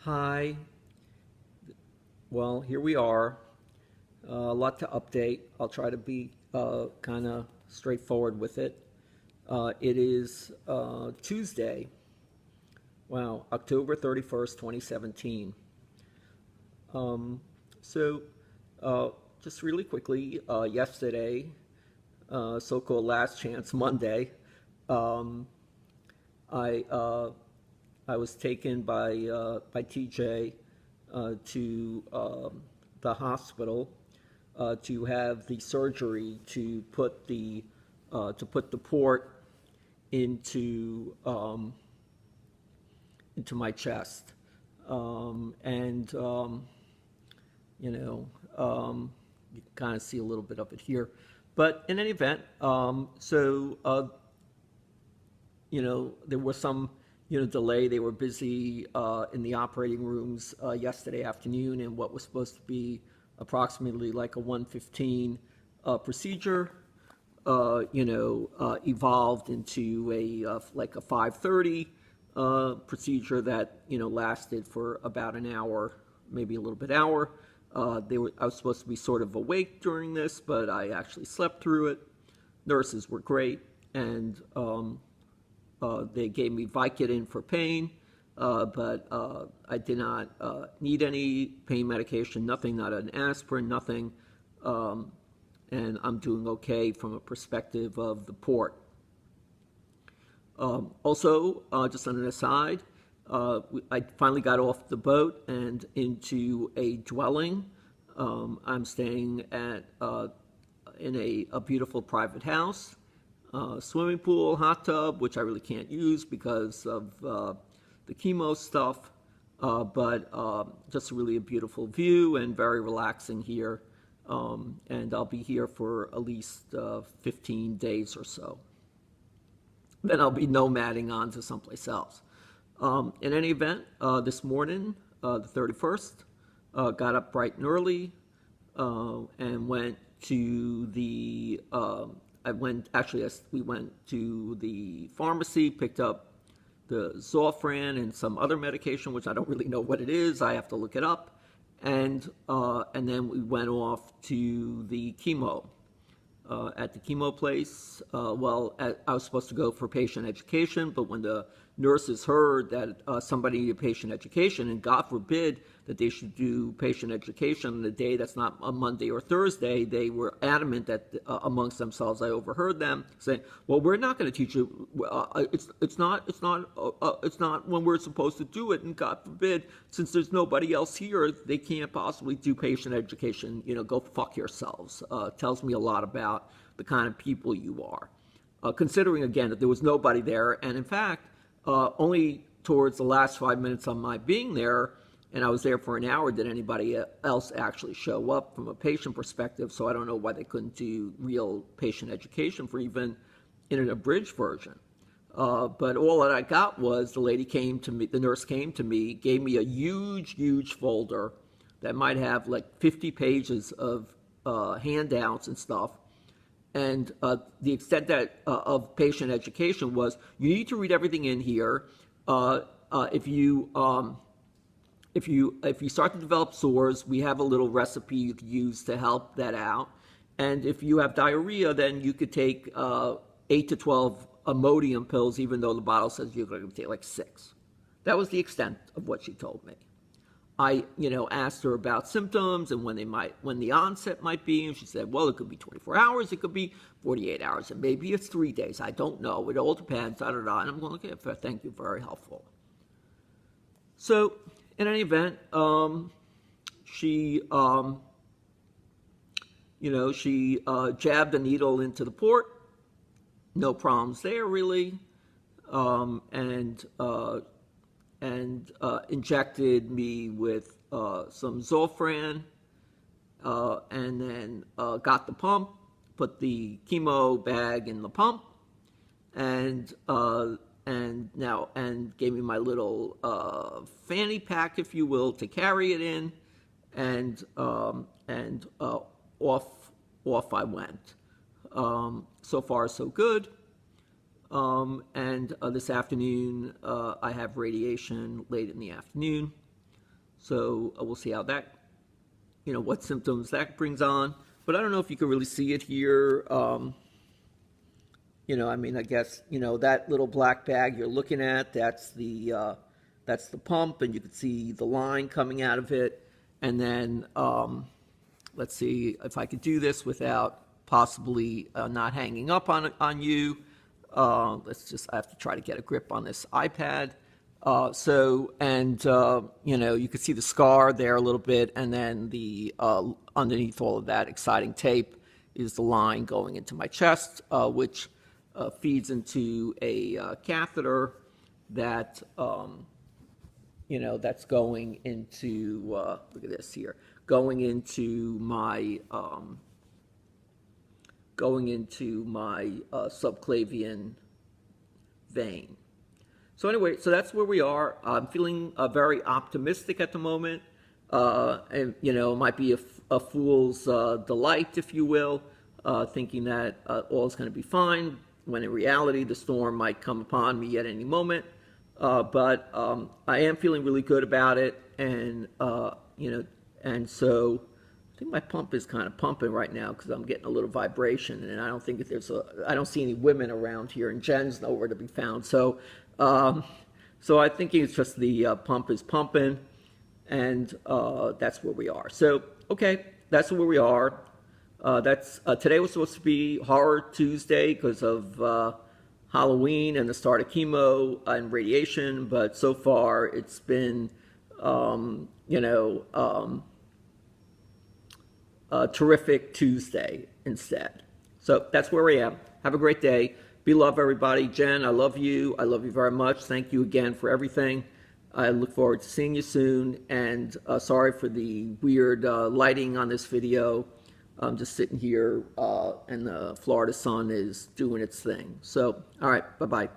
Hi. Well, here we are. A lot to update. I'll try to be kind of straightforward with it. It is Tuesday. Wow, October 31st, 2017. Um, so, uh, just really quickly, yesterday, so-called Last Chance Monday, um, I I was taken by TJ to the hospital to have the surgery to put the port into my chest, and you know you can kind of see a little bit of it here. But in any event, there was some, delay. They were busy in the operating rooms yesterday afternoon, and what was supposed to be approximately like a 1:15 procedure, evolved into like a 5:30 procedure that lasted for about an hour, maybe a little bit hour. I was supposed to be sort of awake during this, but I actually slept through it. Nurses were great, and they gave me Vicodin for pain, but I did not need any pain medication, nothing, not an aspirin, nothing. And I'm doing okay from a perspective of the port. Also, just on an aside, I finally got off the boat and into a dwelling. I'm staying in a beautiful private house, swimming pool, hot tub, which I really can't use because of the chemo stuff, but just really a beautiful view and very relaxing here. And I'll be here for at least 15 days or so. Then I'll be nomading on to someplace else. In any event, this morning, the 31st, got up bright and early and went to the. We went to the pharmacy, picked up the Zofran and some other medication, which I don't really know what it is. I have to look it up, and then we went off to the chemo. At the chemo place. I was supposed to go for patient education, but when the nurses heard that somebody needed patient education, and God forbid that they should do patient education on a day that's not a Monday or Thursday, they were adamant that amongst themselves, I overheard them saying, "Well, we're not going to teach you. It's not when we're supposed to do it, and God forbid, since there's nobody else here, they can't possibly do patient education. Go fuck yourselves." Tells me a lot about the kind of people you are. Considering again that there was nobody there, and in fact, only towards the last 5 minutes of my being there, and I was there for an hour, did anybody else actually show up from a patient perspective. So I don't know why they couldn't do real patient education for even in an abridged version. But all that I got was the nurse came to me, gave me a huge, huge folder that might have like 50 pages of handouts and stuff. And the extent that of patient education was, you need to read everything in here. If you start to develop sores, we have a little recipe you could use to help that out. And if you have diarrhea, then you could take 8 to 12 Imodium pills, even though the bottle says you're going to take like 6. That was the extent of what she told me. I, asked her about symptoms and when the onset might be, and she said, well, it could be 24 hours, it could be 48 hours, and maybe it's 3 days. I don't know. It all depends. Da, da, da. And I'm going, okay, thank you, very helpful. So, in any event, she jabbed a needle into the port. No problems there, really, and injected me with some Zofran, and then got the pump, put the chemo bag in the pump, and gave me my little fanny pack, if you will, to carry it in, and off I went. So far, so good. And this afternoon, I have radiation late in the afternoon. So we'll see how that, what symptoms that brings on. But I don't know if you can really see it here. I mean, I guess, that little black bag you're looking at, that's the pump, and you can see the line coming out of it. And then, let's see if I could do this without possibly not hanging up on you. I have to try to get a grip on this iPad. You can see the scar there a little bit, and then the underneath all of that exciting tape is the line going into my chest, which feeds into a catheter that that's going into look at this here, going into my subclavian vein. So anyway, so that's where we are. I'm feeling very optimistic at the moment, and it might be a fool's delight, if you will, thinking that all is going to be fine, when in reality the storm might come upon me at any moment. But I am feeling really good about it, and and so I think my pump is kind of pumping right now because I'm getting a little vibration, and I don't think I don't see any women around here, and Jen's nowhere to be found. So I think it's just the pump is pumping, and that's where we are. So okay, that's where we are. Today was supposed to be Horror Tuesday because of Halloween and the start of chemo and radiation, but so far it's been, a terrific Tuesday instead. So that's where I am. Have a great day. Be loved, everybody. Jen, I love you. I love you very much. Thank you again for everything. I look forward to seeing you soon, and sorry for the weird lighting on this video. I'm just sitting here, and the Florida sun is doing its thing. So, all right, bye-bye.